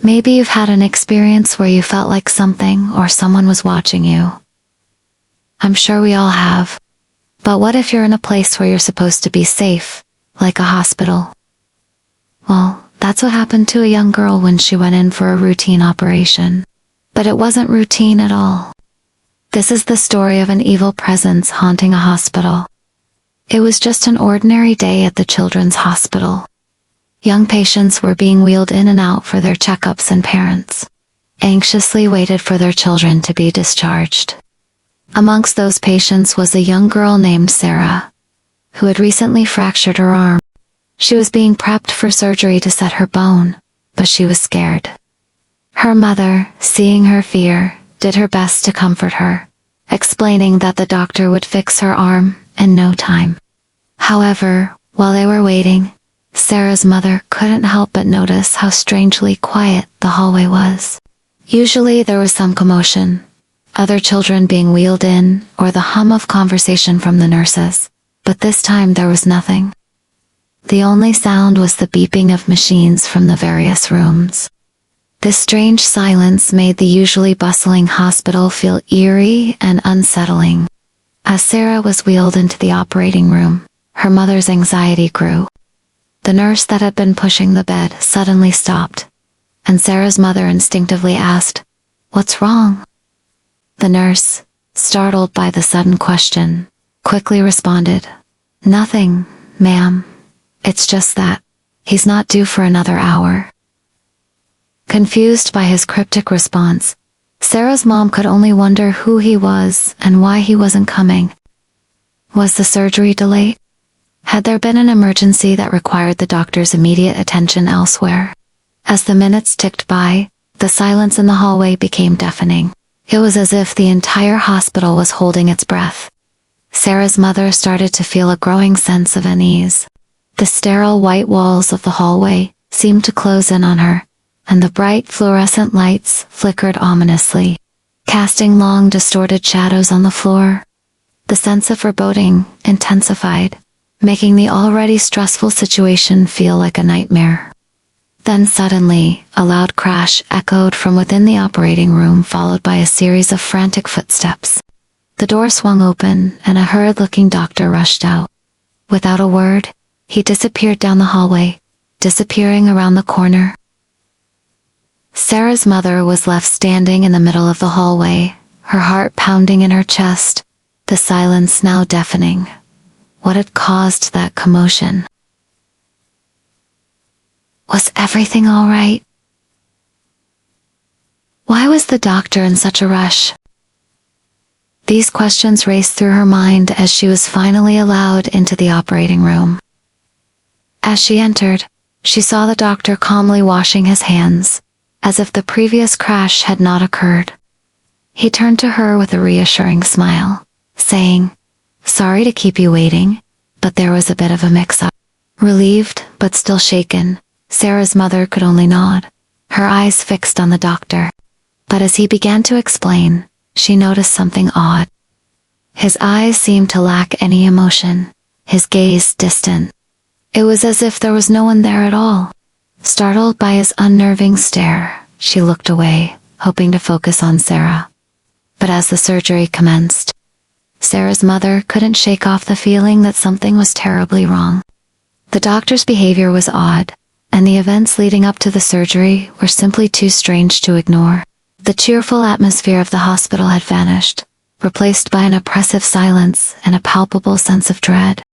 Maybe you've had an experience where you felt like something or someone was watching you. I'm sure we all have. But what if you're in a place where you're supposed to be safe, like a hospital? Well, that's what happened to a young girl when she went in for a routine operation. But it wasn't routine at all. This is the story of an evil presence haunting a hospital. It was just an ordinary day at the children's hospital. Young patients were being wheeled in and out for their checkups, and parents anxiously waited for their children to be discharged. Amongst those patients was a young girl named Sarah, who had recently fractured her arm. She was being prepped for surgery to set her bone, but she was scared. Her mother, seeing her fear, did her best to comfort her, explaining that the doctor would fix her arm in no time. However, while they were waiting, Sarah's mother couldn't help but notice how strangely quiet the hallway was. Usually there was some commotion, other children being wheeled in, or the hum of conversation from the nurses, but this time there was nothing. The only sound was the beeping of machines from the various rooms. This strange silence made the usually bustling hospital feel eerie and unsettling. As Sarah was wheeled into the operating room, her mother's anxiety grew. The nurse that had been pushing the bed suddenly stopped, and Sarah's mother instinctively asked, "What's wrong?" The nurse, startled by the sudden question, quickly responded, "Nothing, ma'am. It's just that he's not due for another hour." Confused by his cryptic response, Sarah's mom could only wonder who he was and why he wasn't coming. Was the surgery delayed? Had there been an emergency that required the doctor's immediate attention elsewhere? As the minutes ticked by, the silence in the hallway became deafening. It was as if the entire hospital was holding its breath. Sarah's mother started to feel a growing sense of unease. The sterile white walls of the hallway seemed to close in on her, and the bright fluorescent lights flickered ominously, casting long distorted shadows on the floor. The sense of foreboding intensified, making the already stressful situation feel like a nightmare. Then suddenly, a loud crash echoed from within the operating room, followed by a series of frantic footsteps. The door swung open, and a hurried-looking doctor rushed out. Without a word, he disappeared down the hallway, disappearing around the corner. Sarah's mother was left standing in the middle of the hallway, her heart pounding in her chest, the silence now deafening. What had caused that commotion? Was everything all right? Why was the doctor in such a rush? These questions raced through her mind as she was finally allowed into the operating room. As she entered, she saw the doctor calmly washing his hands, as if the previous crash had not occurred. He turned to her with a reassuring smile, saying, "Sorry to keep you waiting, but there was a bit of a mix-up." Relieved, but still shaken, Sarah's mother could only nod, her eyes fixed on the doctor. But as he began to explain, she noticed something odd. His eyes seemed to lack any emotion, his gaze distant. It was as if there was no one there at all. Startled by his unnerving stare, she looked away, hoping to focus on Sarah. But as the surgery commenced, Sarah's mother couldn't shake off the feeling that something was terribly wrong. The doctor's behavior was odd, and the events leading up to the surgery were simply too strange to ignore. The cheerful atmosphere of the hospital had vanished, replaced by an oppressive silence and a palpable sense of dread.